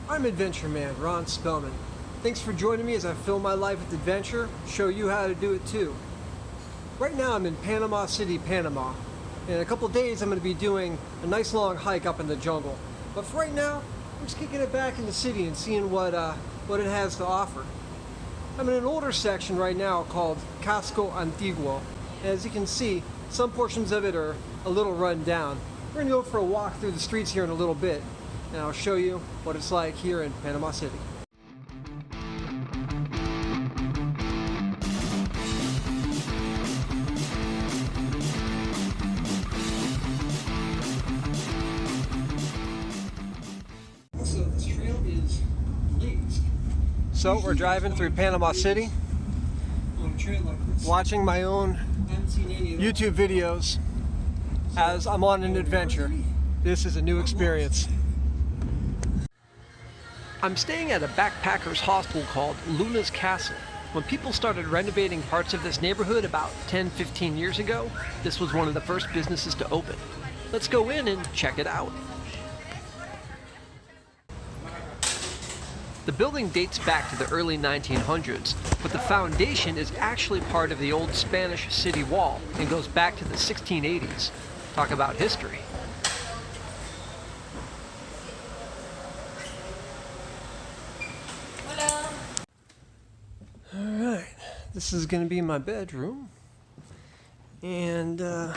I'm Adventure Man, Ron Spellman. Thanks for joining me as I film my life with adventure, show you how to do it too. Right now I'm in Panama City, Panama. In a couple days I'm going to be doing a nice long hike up in the jungle. But for right now, I'm just kicking it back in the city and seeing what it has to offer. I'm in an older section right now called Casco Antiguo. And as you can see, some portions of it are a little run down. We're going to go for a walk through the streets here in a little bit, and I'll show you what it's like here in Panama City. So this trail is blazed. So we're driving through Panama City, watching my own YouTube videos as I'm on an adventure. This is a new experience. I'm staying at a backpackers hostel called Luna's Castle. When people started renovating parts of this neighborhood about 10-15 years ago, this was one of the first businesses to open. Let's go in and check it out. The building dates back to the early 1900s, but the foundation is actually part of the old Spanish city wall and goes back to the 1680s. Talk about history. Alright, this is going to be my bedroom. And the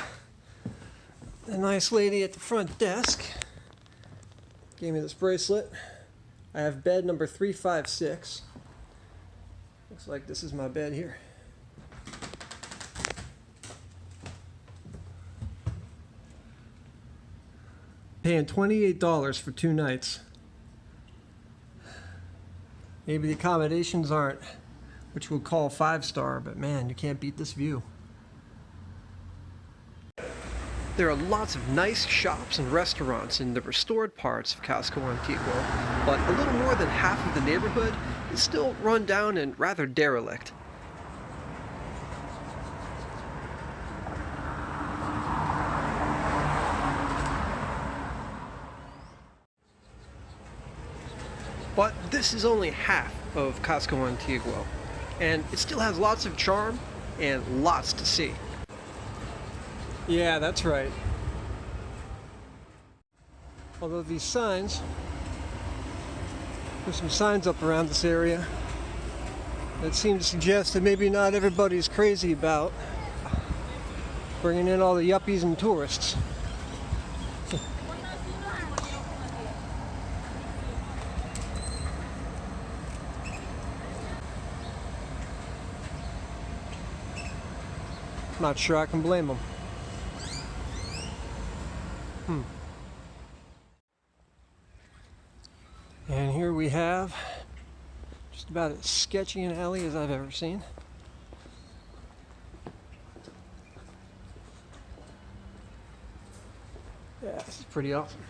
nice lady at the front desk gave me this bracelet. I have bed number 356. Looks like this is my bed here. Paying $28 for 2 nights. Maybe the accommodations aren't what you would call 5-star, but man, you can't beat this view. There are lots of nice shops and restaurants in the restored parts of Casco Antiguo, but a little more than half of the neighborhood is still run down and rather derelict. But this is only half of Casco Antiguo, and it still has lots of charm and lots to see. Yeah, that's right. Although these signs, there's some signs up around this area that seem to suggest that maybe not everybody's crazy about bringing in all the yuppies and tourists. Not sure I can blame them. And here we have just about as sketchy an alley as I've ever seen. Yeah, this is pretty awesome.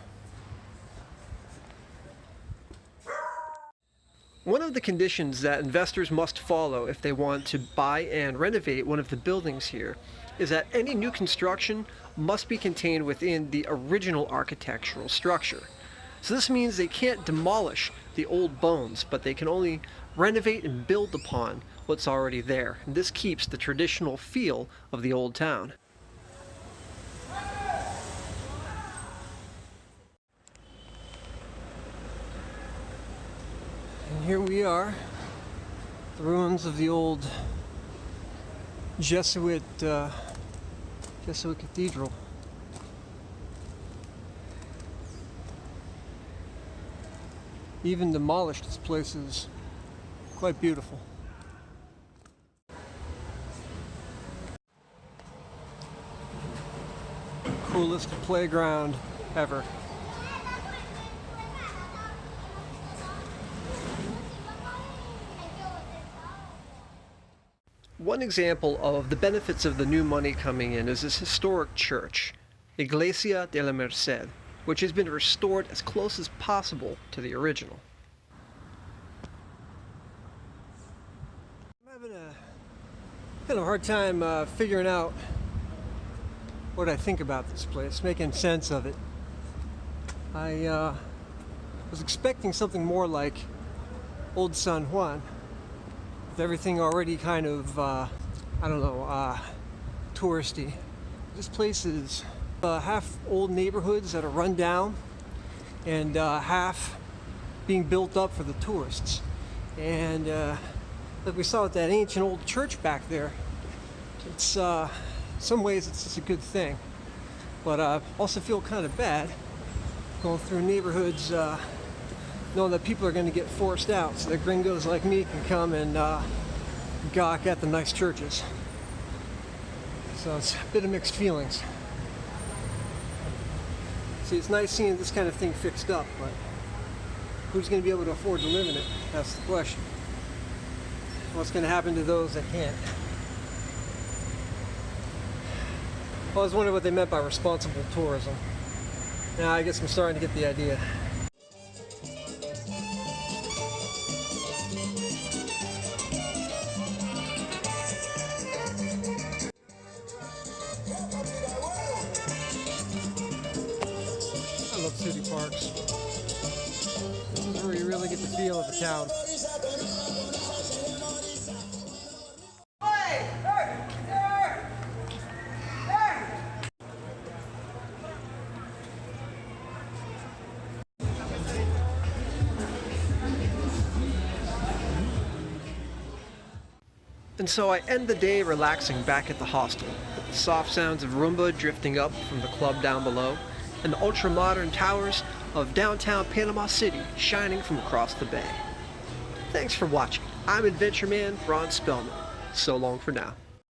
One of the conditions that investors must follow if they want to buy and renovate one of the buildings here is that any new construction must be contained within the original architectural structure. So this means they can't demolish the old bones, but they can only renovate and build upon what's already there. And this keeps the traditional feel of the old town. And here we are, the ruins of the old Jesuit cathedral. Even demolished, this place is quite beautiful. Coolest playground ever. One example of the benefits of the new money coming in is this historic church, Iglesia de la Merced, which has been restored as close as possible to the original. I'm having a hard time figuring out what I think about this place, making sense of it. I was expecting something more like Old San Juan, with everything already kind of, I don't know, touristy. This place is half old neighborhoods that are run down and half being built up for the tourists. And like we saw with that ancient old church back there, it's some ways it's just a good thing, but I also feel kind of bad going through neighborhoods knowing that people are going to get forced out so that gringos like me can come and gawk at the nice churches. So it's a bit of mixed feelings. See, it's nice seeing this kind of thing fixed up, but who's going to be able to afford to live in it? That's the question. What's going to happen to those that can't? I was wondering what they meant by responsible tourism. Now I guess I'm starting to get the idea. I love city parks. This is where you really get the feel of the town. And so I end the day relaxing back at the hostel, with the soft sounds of rumba drifting up from the club down below, and the ultra-modern towers of downtown Panama City shining from across the bay. Thanks for watching. I'm Adventure Man Ron Spellman. So long for now.